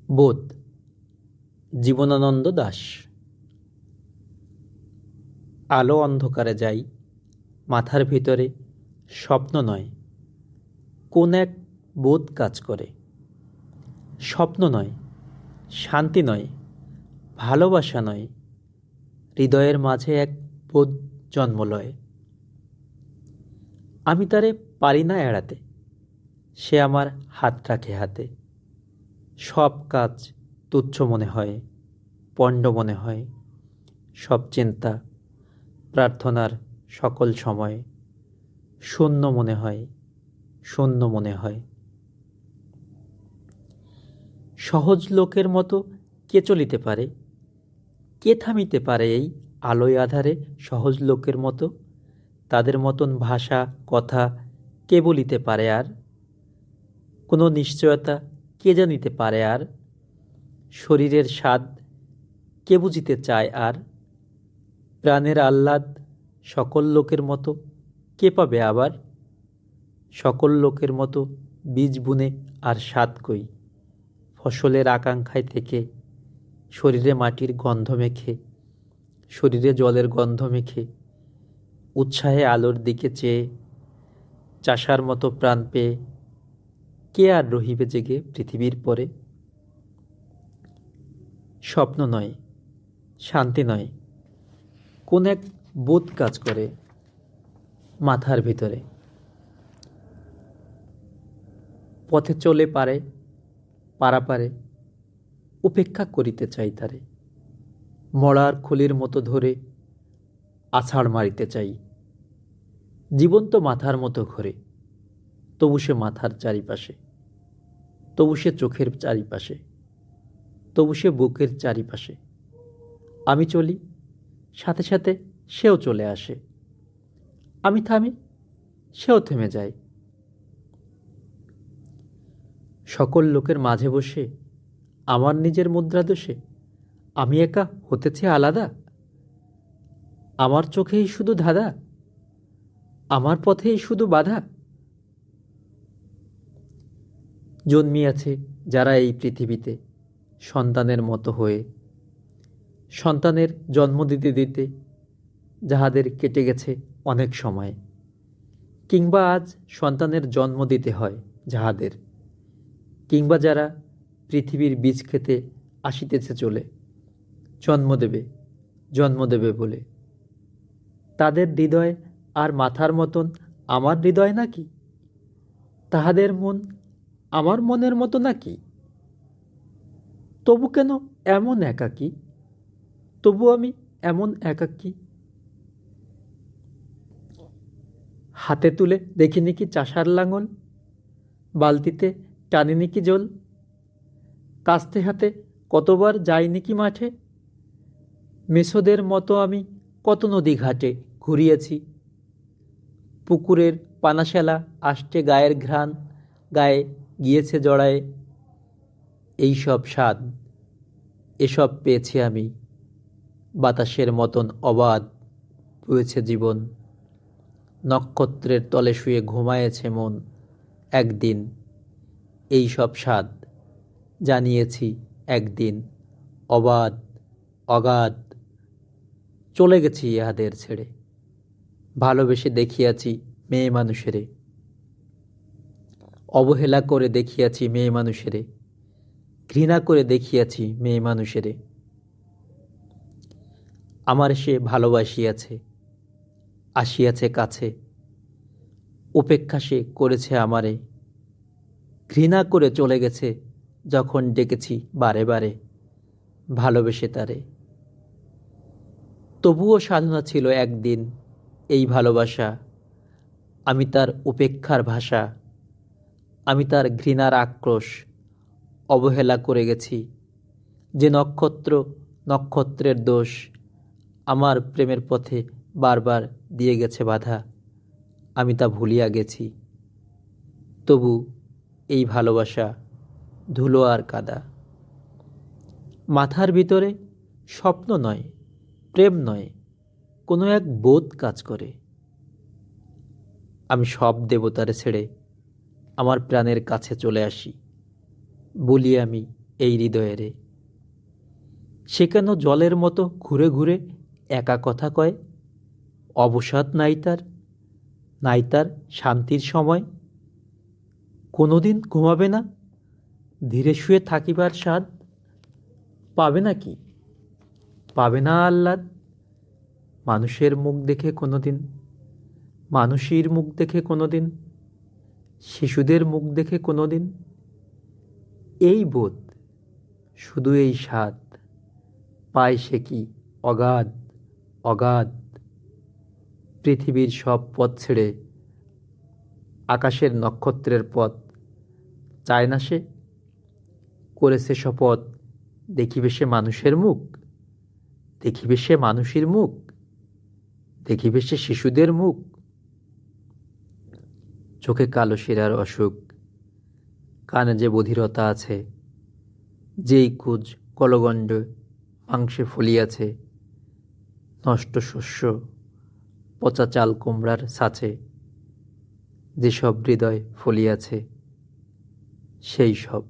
বোধ জীবনানন্দ দাশ। আলো অন্ধকারে যাই, মাথার ভিতরে স্বপ্ন নয়, কোন এক বোধ কাজ করে। স্বপ্ন নয়, শান্তি নয়, ভালোবাসা নয়, হৃদয়ের মাঝে এক বোধ জন্ম লয়। আমি তারে পারি না এড়াতে, সে আমার হাত রাখে হাতে। সব কাজ তুচ্ছ মনে হয়, পণ্ড মনে হয়, সব চিন্তা প্রার্থনার সকল সময় শূন্য মনে হয়, শূন্য মনে হয়। সহজ লোকের মতো কে চলিতে পারে, কে থামিতে পারে এই আলোয় আধারে? সহজ লোকের মতো, তাদের মতন ভাষা কথা কে বলিতে পারে আর? কোনো নিশ্চয়তা কে জানিতে পারে আর? শরীরের স্বাদ কে বুঝিতে চায় আর? প্রাণের আহ্লাদ সকল লোকের মতো কে পাবে আবার? সকল লোকের মতো বীজ বুনে আর স্বাদ কই, ফসলের আকাঙ্ক্ষায় থেকে শরীরে মাটির গন্ধ মেখে, শরীরে জলের গন্ধ মেখে, উৎসাহে আলোর দিকে চেয়ে চাষার মতো প্রাণ পেয়ে কে আর রহিবে জেগে পৃথিবীর পরে? স্বপ্ন নয়, শান্তি নয়, কোন এক বোধ কাজ করে মাথার ভিতরে। পথে চলে পারে পারাপারে, উপেক্ষা করিতে চাই তারে। মরার খুলির মতো ধরে আছাড় মারিতে চাই। জীবন তো মাথার মতো ঘোরে, তবু সে মাথার চারিপাশে, তবু সে চোখের চারিপাশে, তবু সে বুকের চারিপাশে। আমি চলি, সাথে সাথে সেও চলে আসে। আমি থামি, সেও থেমে যায়। সকল লোকের মাঝে বসে আমার নিজের মুদ্রা দোষে আমি একা হতেছি আলাদা। আমার চোখেই শুধু ধাঁধা, আমার পথেই শুধু বাধা। জন্মিয়াছে যারা এই পৃথিবীতে সন্তানের মতো হয়ে, সন্তানের জন্ম দিতে দিতে যাহাদের কেটে গেছে অনেক সময়, কিংবা আজ সন্তানের জন্ম দিতে হয় যাহাদের, কিংবা যারা পৃথিবীর বীজ খেতে আসিতেছে চলে, জন্ম দেবে বলে। তাদের হৃদয় আর মাথার মতন আমার হৃদয় নাকি? তাহাদের মন আমার মনের মতো নাকি? তবু কেন এমন একাকী? তবু আমি এমন একাকী। হাতে তুলে দেখিনি কি চাষার লাঙল, বালতিতে টানিনি কি জল? কাস্তে হাতে কতবার যাইনি কি মাঠে? মেছোদের মতো আমি কত নদী ঘাটে ঘুরিয়েছি। পুকুরের পানাশেলা আষ্টে গায়ের ঘ্রাণ গায়ে গিয়েছে জড়ায়ে। এই সব স্বাদ এসব পেয়েছি আমি, বাতাসের মতন অবাধ বয়েছে জীবন। নক্ষত্রের তলে শুয়ে ঘুমায়েছে মন একদিন। এই সব স্বাদ জানিয়েছি একদিন, অবাধ অগাধ। চলে গেছি ইহাদের ছেড়ে, ভালোবেসে দেখিয়াছি মেয়ে মানুষেরে, অবহেলা করে দেখিয়াছি মেয়ে মানুষেরে, ঘৃণা করে দেখিয়াছি মেয়ে মানুষেরে। আমার সে ভালোবাসিয়াছে, আসিয়াছে কাছে, উপেক্ষা সে করেছে আমারে। ঘৃণা করে চলে গেছে যখন ডেকেছি বারে বারে, ভালোবেসে তারে। তবুও সাধনা ছিল একদিন এই ভালোবাসা। আমি তার উপেক্ষার ভাষা, আমি তার ঘৃণার আক্রোশ অবহেলা করে গেছি। যে নক্ষত্র নক্ষত্রের দোষ আমার প্রেমের পথে বারবার দিয়ে গেছে বাধা, আমি তা ভুলিয়া গেছি। তবু এই ভালোবাসা ধুলো আর কাদা। মাথার ভিতরে স্বপ্ন নয়, প্রেম নয়, কোনো এক বোধ কাজ করে। আমি সব দেবতারে ছেড়ে আমার প্রাণের কাছে চলে আসি। বলি আমি, এই হৃদয়েরে। সে কেন জলের মতো ঘুরে ঘুরে একা কথা কয়? অবসাদ নাই তার শান্তির সময়। কোনোদিন ঘুমাবে না, ধীরে শুয়ে থাকিবার স্বাদ পাবে নাকি? পাবে না আহ্লাদ? মানুষের মুখ দেখে কোনোদিন, মানুষের মুখ দেখে কোনোদিন, শিশুদের মুখ দেখে কোনোদিন? এই বোধ, শুধু এই স্বাদ পায় সে কি অগাধ অগাধ। পৃথিবীর সব পথ ছেড়ে আকাশের নক্ষত্রের পথ চায় না সে? করেছে শপথ, দেখিবে সে মানুষের মুখ, দেখিবে সে মানুষের মুখ, দেখিবে সে শিশুদের মুখ। চোখে কালো শিরার অসুখ, কানে যে বধিরতা আছে, যেই কুজ কলগণ্ড মাংসে ফলিয়াছে, নষ্ট শস্য পচা চাল কুমড়ার ছাঁচে যেসব হৃদয় ফলিয়াছে, সেই সব